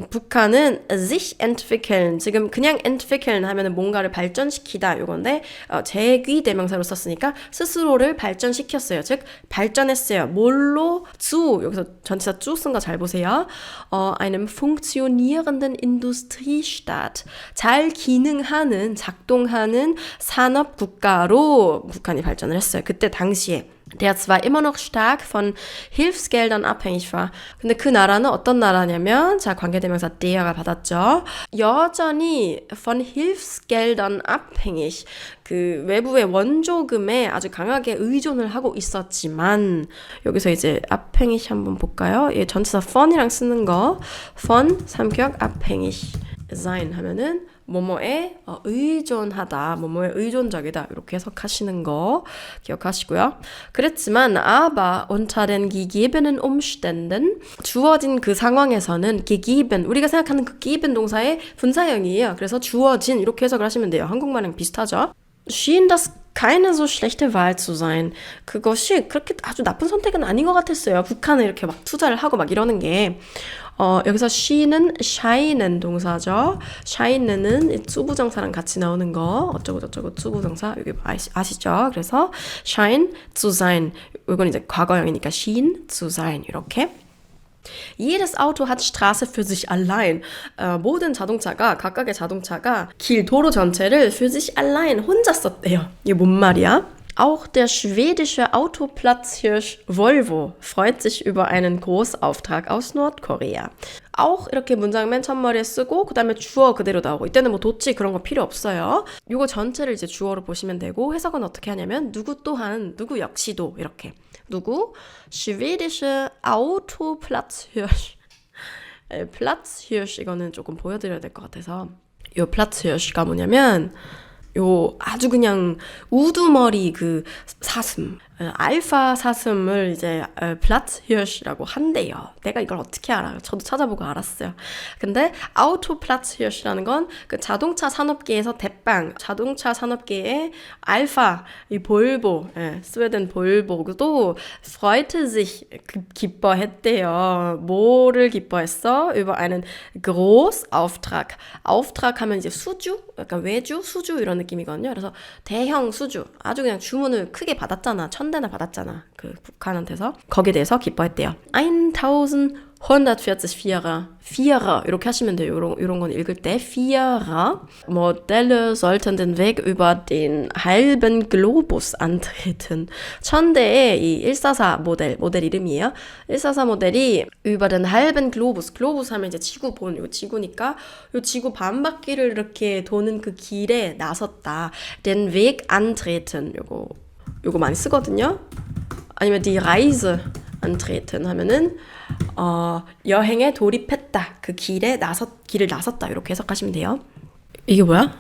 북한은 sich entwickeln, 지금 그냥 entwickeln 하면은 뭔가를 발전시키다 요건데 제귀 대명사로 썼으니까 스스로를 발전시켰어요. 즉 발전했어요. 뭘로? zu 여기서 전치사 zu 쓴 거 잘 보세요. einem funktionierenden Industriestaat 잘 기능하는 작동하는 산업 국가로 북한이 발전을 했어요. 그때 당시에. Der zwar immer noch stark von Hilfsgeldern abhängig war. 근데 그 나라는 어떤 나라냐면 자 관계대명사 der가 받았죠. 여전히 von Hilfsgeldern abhängig. 그 외부의 원조금에 아주 강하게 의존을 하고 있었지만 여기서 이제 abhängig 한번 볼까요? 예, 전치사 von이랑 쓰는 거 von 삼격 abhängig sein 하면은 뭐뭐에 의존하다, 뭐뭐에 의존적이다 이렇게 해석하시는 거 기억하시고요. 그랬지만 aber unter den gegebenen Umständen 주어진 그 상황에서는 gegeben 우리가 생각하는 그 gegeben 동사의 분사형이에요. 그래서 주어진 이렇게 해석을 하시면 돼요. 한국말이랑 비슷하죠. schien das keine so schlechte Wahl zu sein. 그것이 그렇게 아주 나쁜 선택은 아닌 것 같았어요. 북한에 이렇게 막 투자를 하고 막 이러는 게 여기서 she는 shine은 동사죠. shine는 주부정사랑 같이 나오는 거 어쩌고 저쩌고 주부정사 여기 아시죠? 그래서 shine zu sein 이건 이제 과거형이니까 shine zu sein 이렇게 Jedes Auto hat Straße für sich allein. 모든 자동차가 각각의 자동차가 길 도로 전체를 für sich allein 혼자 썼대요. 이게 뭔 말이야? Auch der schwedische Autoplatzhirsch Volvo freut sich über einen Großauftrag aus Nordkorea. auch 이렇게 문장 맨 첫머리에 쓰고 그 다음에 주어 그대로 나오고 이때는 뭐 도치 그런 거 필요 없어요. 이거 전체를 이제 주어로 보시면 되고 해석은 어떻게 하냐면 누구 또한 누구 역시도 이렇게 누구 schwedische Autoplatzhirsch Platzhirsch 이거는 조금 보여드려야 될 것 같아서 요 Platzhirsch가 뭐냐면 요 아주 그냥 우두머리 그 사슴 알파 사슴을 이제 플라츠히르시라고 한대요. 내가 이걸 어떻게 알아요? 저도 찾아보고 알았어요. 근데 아우토플라츠히르시라는 건 그 자동차 산업계에서 대빵 자동차 산업계의 알파 이 볼보 스웨덴 볼보도 freute sich 기뻐했대요. 뭐를 기뻐했어? über einen Großauftrag. Auftrag 하면 이제 수주, 약간 외주, 수주 이런 느낌이거든요. 그래서 대형 수주, 아주 그냥 주문을 크게 받았잖아. 1000대나 받았잖아. 그 북한한테서. 거기에 대해서 기뻐했대요. 1144 Vierer 이렇게 하시면 돼요. 이런 건 읽을 때 Vierer Modelle sollten den Weg über den halben Globus antreten. 1000대의 이 144 모델 이름이에요. 144 모델이 über den halben Globus Globus 하면 이제 지구본, 요 지구니까 요 지구 반바퀴를 이렇게 도는 그 길에 나섰다. Den Weg antreten 요거 많이 쓰거든요. 아니면 die Reise antreten 하면은 여행에 돌입했다. 그 길을 나섰다. 이렇게 해석하시면 돼요. 이게 뭐야?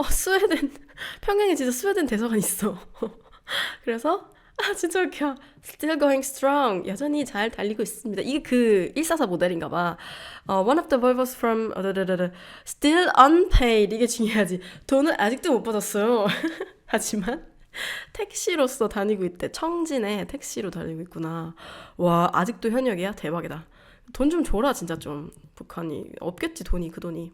스웨덴 평양에 진짜 스웨덴 대사관 있어. 그래서 진짜 웃겨. Still going strong. 여전히 잘 달리고 있습니다. 이게 그 144 모델인가 봐. One of the Volvos from still unpaid. 이게 중요하지. 돈을 아직도 못 받았어요. 하지만 택시로서 다니고 있대. 청진에 택시로 다니고 있구나. 와, 아직도 현역이야? 대박이다. 돈 좀 줘라, 진짜 좀. 북한이. 없겠지, 그 돈이.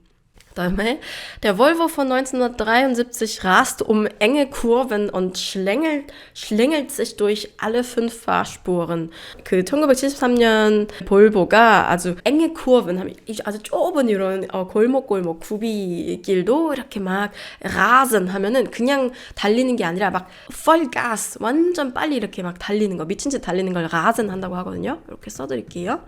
그다음에 der Volvo von 1973 rast enge Kurven und schlängelt sich durch alle 5 Fahrspuren. 그 1973년 볼보가 아주 enge Kurven 하면 아주 좁은 이런 골목 구비길도 이렇게 막 rasen 하면은 그냥 달리는 게 아니라 막 voll Gas 완전 빨리 이렇게 막 달리는 거 미친 듯 달리는 걸 rasen 한다고 하거든요. 이렇게 써드릴게요.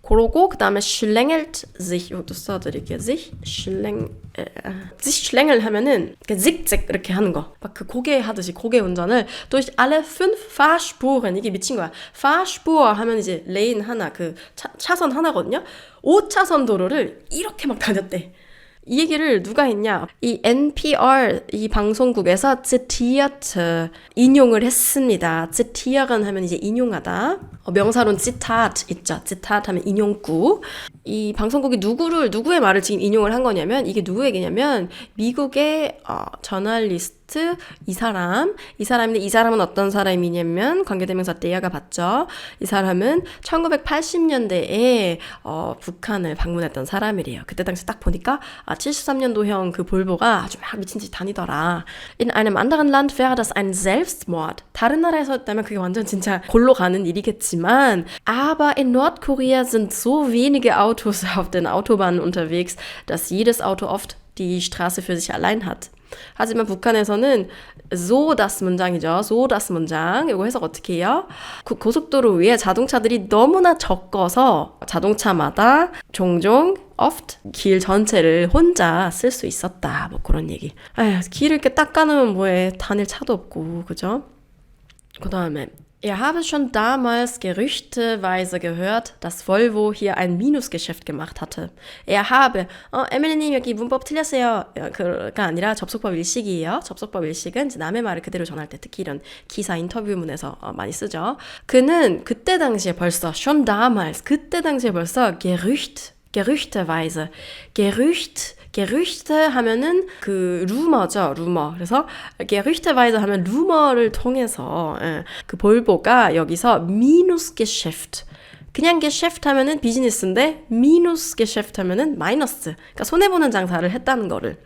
그러고 그 다음에 schlängelt sich 이것도 써드릴게요. sich schlängeln 하면은 zigzag 이렇게 하는 거. 막 그 고개 하듯이 고개 운전을 durch alle 5 Fahrspuren 이게 미친 거야. Fahrspur 하면 이제 레인 하나 그 차선 하나거든요. 5차선 도로를 이렇게 막 다녔대. 이 얘기를 누가 했냐? 이 NPR 이 방송국에서 zitiert 인용을 했습니다. zitieren 하면 이제 인용하다. 명사로는 citat 있죠. citat 하면 인용구. 이 방송국이 누구의 말을 지금 인용을 한 거냐면 이게 누구 얘기냐면 미국의 저널리스트 이 사람인데 이 사람은 어떤 사람이냐면 관계대명사 대야가 봤죠. 이 사람은 1980년대에 북한을 방문했던 사람이래요. 그때 당시 딱 보니까 73년도형 그 볼보가 아주 막 미친 듯이 다니더라. In einem anderen Land wäre das ein Selbstmord. 다른 나라에서 했다면 그게 완전 진짜 골로 가는 일이겠지만 aber in Nordkorea sind so wenige Autos auf den Autobahnen unterwegs, dass jedes Auto oft die Straße für sich allein hat. 하지만 북한에서는 so das 문장이죠. so das 문장. 이거 해석 어떻게 해요? 고속도로 위에 자동차들이 너무나 적어서 자동차마다 종종 oft 길 전체를 혼자 쓸 수 있었다. 뭐 그런 얘기. 길 이렇게 닦아놓으면 뭐해. 다닐 차도 없고. 그죠? 그 다음에 Er habe schon damals gerüchteweise gehört, dass Volvo hier ein Minusgeschäft gemacht hatte. Er habe, 에밀리님 여기 문법 틀렸어요. 그가 아니라 접속법 일식이에요. 접속법 일식은 이제 남의 말을 그대로 전할 때 특히 이런 기사 인터뷰문에서 많이 쓰죠. 그는 그때 당시에 벌써 schon damals 그때 당시에 벌써 gerüchteweise Gerüchte 하면은 그 루머죠, 루머. 그래서 Gerüchteweise 하면 루머를 통해서 그 볼보가 여기서 Minusgeschäft 그냥 Geschäft 하면은 비즈니스인데 Minusgeschäft 하면은 마이너스. 그러니까 손해보는 장사를 했다는 거를.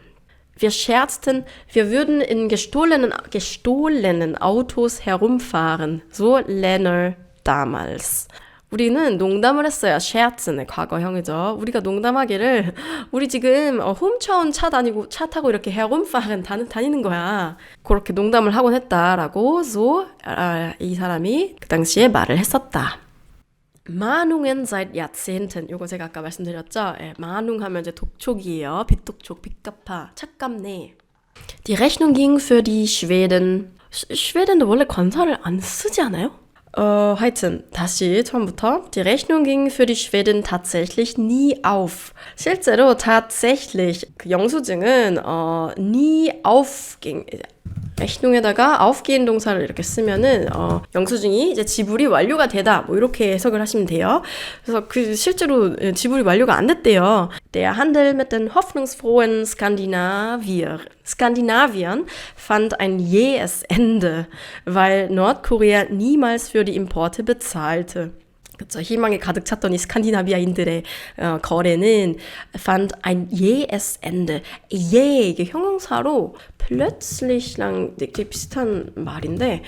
Wir scherzten, wir würden in gestohlenen Autos herumfahren. So Lehner damals. 우리는 농담을 했어요. scherzen의 과거형이죠. 우리가 농담하기를 우리 지금 훔쳐온 차 타고 이렇게 herumfahren 다니는 거야. 그렇게 농담을 하곤 했다라고 so 이 사람이 그 당시에 말을 했었다. Mahnungen seit Jahrzehnten. 요거 제가 아까 말씀드렸죠. Mahnung 하면 이제 독촉이에요. 빚독촉, 빚갚아, 착감내. Die Rechnung ging für die Schweden. 슈웨덴도 원래 관사를 안 쓰지 않아요? 하여튼 다시 처음부터. Die Rechnung ging für die Schweden tatsächlich nie auf. 실제로 tatsächlich 그 영수증은 nie aufging. rechnung에다가 aufgehen 동사를 이렇게 쓰면은 영수증이 이제 지불이 완료가 되다. 뭐 이렇게 해석을 하시면 돼요. 그래서 그 실제로 지불이 완료가 안 됐대요. Der Handel mit den hoffnungsfrohen Skandinaviern fand ein jähes Ende, weil Nordkorea niemals für die Importe bezahlte. 그쵸. 희망에 가득 찼던 이 스칸디나비아인들의 거래는 fand ein jähes Ende. jä 이게 형용사로 plötzlich랑 되게 비슷한 말인데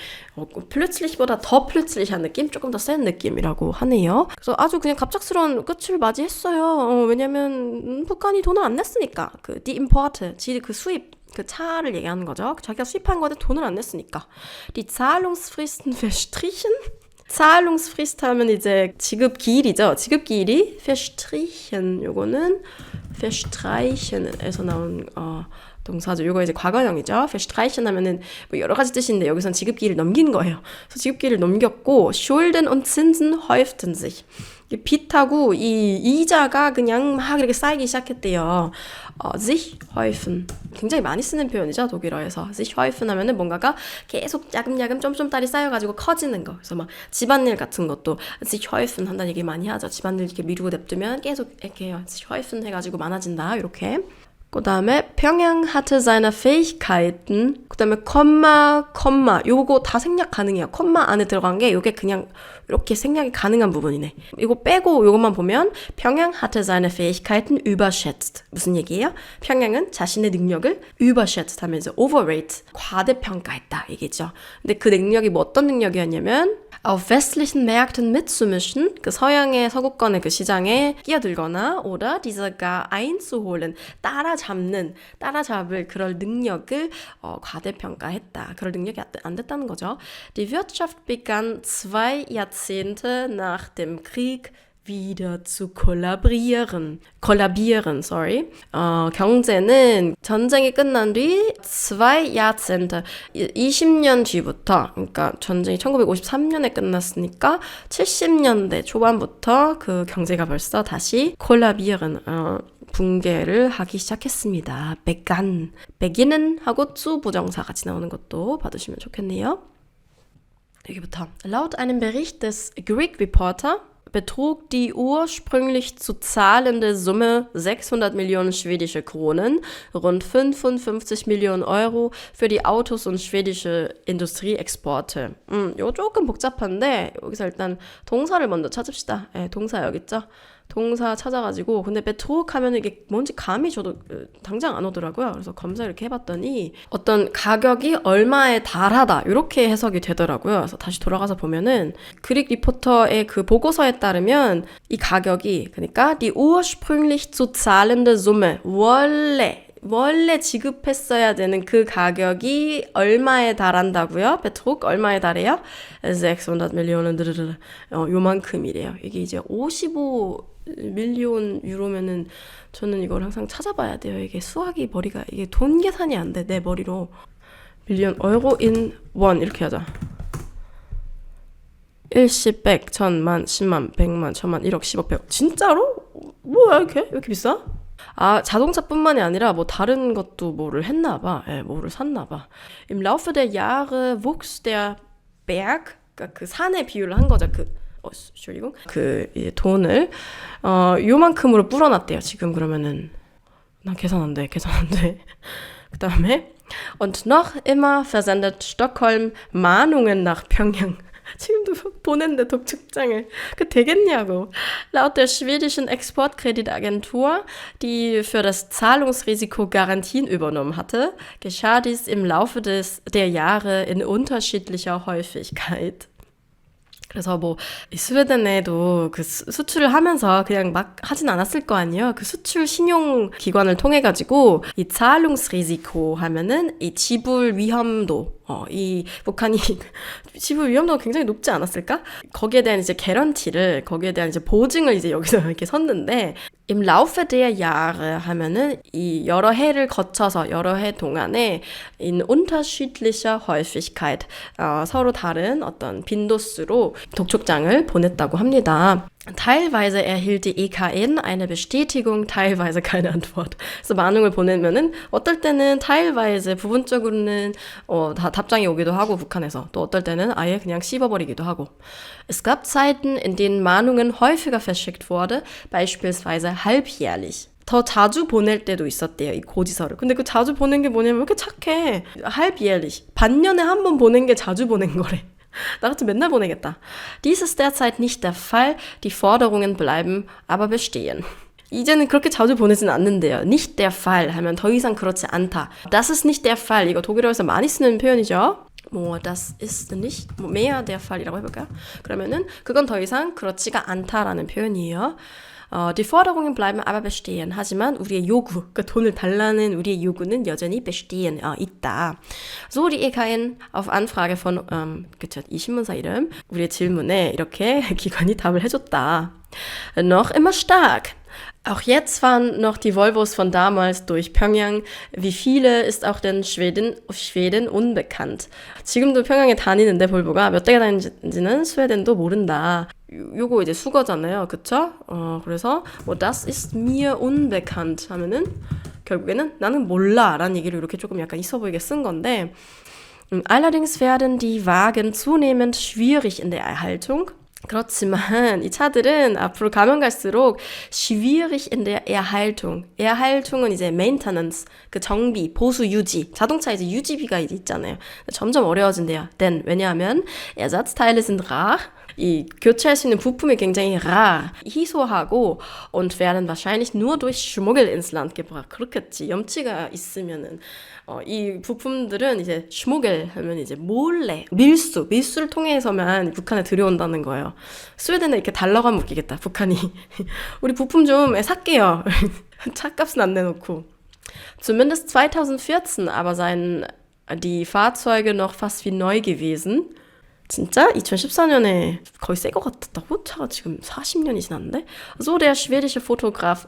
plötzlich보다 더 plötzlich한 느낌? 조금 더 센 느낌이라고 하네요. 그래서 아주 그냥 갑작스러운 끝을 맞이했어요. 왜냐면 북한이 돈을 안 냈으니까. 그 die Importe, 그 수입 그 차를 얘기하는 거죠. 자기가 수입한 거에 돈을 안 냈으니까. Die Zahlungsfristen verstrichen. Zahlungsfrist 하면 이제 지급기일이죠. 지급기일이 verstrichen. 요거는 verstreichen에서 나온 동사죠. 요거 이제 과거형이죠. verstreichen 하면은 뭐 여러 가지 뜻인데 여기선 지급기일을 넘긴 거예요. 그래서 지급기일을 넘겼고 Schulden und Zinsen häuften sich. 빚하고 이 이자가 그냥 막 이렇게 쌓이기 시작했대요. sich häufen. 굉장히 많이 쓰는 표현이죠, 독일어에서. sich häufen 하면은 뭔가가 계속 야금야금 쫌쫌따리 쌓여가지고 커지는 거. 그래서 막 집안일 같은 것도 sich häufen 한다는 얘기 많이 하죠. 집안일 이렇게 미루고 냅두면 계속 이렇게 해요. sich häufen 해가지고 많아진다, 이렇게. 그 다음에 평양 hatte seine Fähigkeiten. 그 다음에 콤마 요거 다 생략 가능해요. 콤마 안에 들어간 게 요게 그냥 이렇게 생략이 가능한 부분이네. 이거 빼고 요것만 보면 평양 hatte seine Fähigkeiten überschätzt. 무슨 얘기예요? 평양은 자신의 능력을 überschätzt 하면 이제 overrate, 과대평가했다 얘기죠. 근데 그 능력이 뭐 어떤 능력이었냐면 auf westlichen Märkten mitzumischen, 그 서양의 서구권의 그 시장에 끼어들거나 oder diese gar einzuholen, 따라잡을 그럴 능력을 과대평가했다. 그럴 능력이 안 됐다는 거죠. Die Wirtschaft begann 2 Jahrzehnte nach dem Krieg wieder zu kollabieren, 경제는 전쟁이 끝난 뒤 2 Jahrzehnte, 20년 뒤부터, 그러니까 전쟁이 1953년에 끝났으니까 70년대 초반부터 그 경제가 벌써 다시 kollabieren, 붕괴를 하기 시작했습니다. beginnen 하고 zu 부정사 같이 나오는 것도 받으시면 좋겠네요. 여기부터. Laut einem Bericht des Greek Reporter betrug die ursprünglich zu zahlende Summe 600 Millionen schwedische Kronen, rund 55 Millionen Euro für die Autos und schwedische Industrieexporte. 이거 조금 복잡한데 여기서 일단 동사를 먼저 찾읍시다. 동사 여기 있죠? 동사 찾아가지고 근데 betrug 하면 이게 뭔지 감이 저도 당장 안 오더라고요. 그래서 검사 이렇게 해봤더니 어떤 가격이 얼마에 달하다 이렇게 해석이 되더라고요. 그래서 다시 돌아가서 보면은 그릭 리포터의 그 보고서에 따르면 이 가격이 그러니까 die ursprünglich zu zahlende Summe 원래 지급했어야 되는 그 가격이 얼마에 달한다고요? 베트룩 얼마에 달해요? 600 밀리언은 요만큼이래요. 이게 이제 55 밀리언 유로면은 저는 이걸 항상 찾아봐야 돼요. 이게 수학이 머리가 이게 돈 계산이 안 돼. 내 머리로. 밀리언 euro in 원 이렇게 하자. 1, 10, 100, 1000만, 10만, 100만, 1000만, 1억, 10억, 100억. 진짜로? 뭐야 이렇게? 왜 이렇게 비싸? 자동차뿐만이 아니라 뭐 다른 것도 뭐를 했나 봐. 뭐를 샀나 봐. Im Laufe der Jahre wuchs der Berg, 그러니까 그 산의 비유를 한 거죠. 그 이제 돈을 요만큼으로 불어놨대요. 지금 그러면은 나 계산 안 돼. 그 다음에 Und noch immer versendet Stockholm Mahnungen nach Pyongyang. 지금도 보낸대 독촉장을. 그 되겠냐고. Laut der schwedischen Exportkreditagentur, die für das Zahlungsrisiko Garantien übernommen hatte, geschah dies im Laufe der Jahre in unterschiedlicher Häufigkeit. 그래서 뭐 스웨덴에도 그 수출을 하면서 그냥 막 하진 않았을 거 아니에요. 그 수출 신용 기관을 통해 가지고 이 Zahlungsrisiko 하면은 이 지불 위험도 이 북한이 지불 위험도가 굉장히 높지 않았을까? 거기에 대한 이제 개런티를 거기에 대한 이제 보증을 이제 여기서 이렇게 섰는데 im Laufe der Jahre 하면은 이 여러 해를 거쳐서 여러 해 동안에 in unterschiedlicher Häufigkeit 서로 다른 어떤 빈도수로 독촉장을 보냈다고 합니다. Teilweise erhielt die EKN eine Bestätigung, teilweise keine Antwort. 그래서 만응을 보내면은 어떨 때는 teilweise 부분적으로는 다 답장이 오기도 하고 북한에서 또 어떨 때는 아예 그냥 씹어버리기도 하고. Es gab Zeiten, in denen Mahnungen häufiger verschickt wurde, beispielsweise halbjährlich. 더 자주 보낼 때도 있었대요, 이 고지서를. 근데 그 자주 보낸 게 뭐냐면 왜 이렇게 착해. halbjährlich. 반년에 한 번 보낸 게 자주 보낸 거래. 나 같으면 맨날 보내겠다. Dies ist derzeit nicht der Fall. Die Forderungen bleiben aber bestehen. 이제는 그렇게 자주 보내지는 않는데요. Nicht der Fall 하면 더 이상 그렇지 않다. Das ist nicht der Fall. 이거 독일어에서 많이 쓰는 표현이죠. das ist nicht mehr der Fall이라고 해볼까요? 그러면은 그건 더 이상 그렇지가 않다라는 표현이에요. Die Forderungen bleiben aber bestehen. 하지만 우리의 요구, 그러니까 돈을 달라는 우리의 요구는 여전히 bestehen, 있다. So die EKN auf Anfrage von, 그쵸, 이 신문사 이름, 우리의 질문에 이렇게 기관이 답을 해줬다. Noch immer stark. Auch jetzt fahren noch die Volvos von damals durch Pyongyang. Wie viele ist auch den Schweden unbekannt. 지금도 평양에 다니는데 볼보가 몇 대가 다니는지는 스웨덴도 모른다. 요거 이제 수거잖아요. 그쵸? 그래서 das ist mir unbekannt 하면은 결국에는 나는 몰라 라는 얘기를 이렇게 조금 약간 있어 보이게 쓴 건데 Allerdings werden die Wagen zunehmend schwierig in der Erhaltung. 그렇지만 이 차들은 앞으로 가면 갈수록 schwierig in der Erhaltung. Erhaltung은 이제 maintenance, 그 정비, 보수, 유지. 자동차 이제 유지비가 이제 있잖아요. 점점 어려워진대요. Denn 왜냐하면 Ersatzteile sind rar. 이 교체할 수 있는 부품이 굉장히 rar, 희소하고 und werden wahrscheinlich nur durch Schmuggel ins Land gebracht. 그렇겠지. 염치가 있으면은 이 부품들은 이제 Schmuggel 하면 이제 몰래 밀수를 통해서만 북한에 들여온다는 거예요. 스웨덴에 이렇게 달라고 하면 웃기겠다. 북한이 우리 부품 좀 살게요. 차값은 안 내놓고. Zumindest 2014 aber seien die Fahrzeuge noch fast wie neu gewesen. 진짜? 2014년에 거의 새 거 같았다고? 차가 지금 40년이 지났는데? So der schwedische Fotograf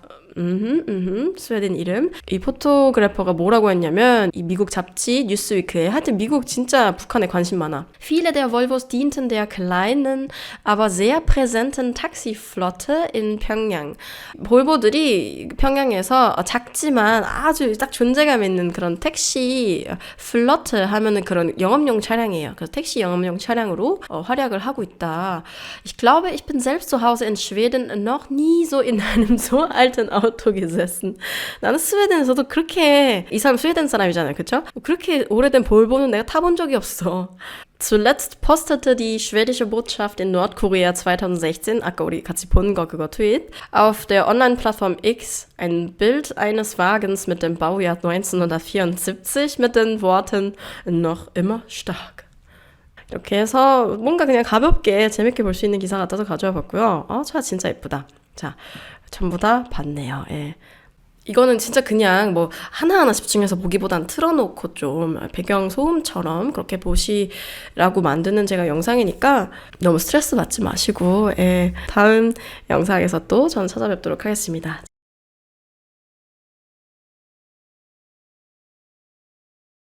스웨덴 이름. 이 포토그래퍼가 뭐라고 했냐면 이 미국 잡지 뉴스위크에 하여튼 미국 진짜 북한에 관심 많아. Viele der Volvos dienten der kleinen, aber sehr präsenten Taxiflotte in Pyongyang. 볼보들이 평양에서 작지만 아주 딱 존재감 있는 그런 택시 플러트 하면은 그런 영업용 차량이에요. 그래서 택시 영업용 차량으로 활약을 하고 있다. Ich glaube, ich bin selbst zu Hause in Schweden noch nie so in einem so alten Auto gesessen. 나는 스웨덴에서도 그렇게 이 사람 스웨덴 사람이잖아요. 그렇죠? 그렇게 오래된 볼보는 내가 타본 적이 없어. Zuletzt postete die schwedische Botschaft in Nordkorea 2016, 아까 우리 같이 본 거 그거 트윗, auf der Online-Plattform X ein Bild eines Wagens mit dem Baujahr 1974 mit den Worten noch immer stark. 이렇게 해서 뭔가 그냥 가볍게 재밌게 볼 수 있는 기사 같아서 가져와 봤고요. 차 진짜 예쁘다. 자, 전부 다 봤네요. 예. 이거는 진짜 그냥 뭐 하나하나 집중해서 보기보단 틀어놓고 좀 배경 소음처럼 그렇게 보시라고 만드는 제가 영상이니까 너무 스트레스 받지 마시고 다음 영상에서 또 저는 찾아뵙도록 하겠습니다.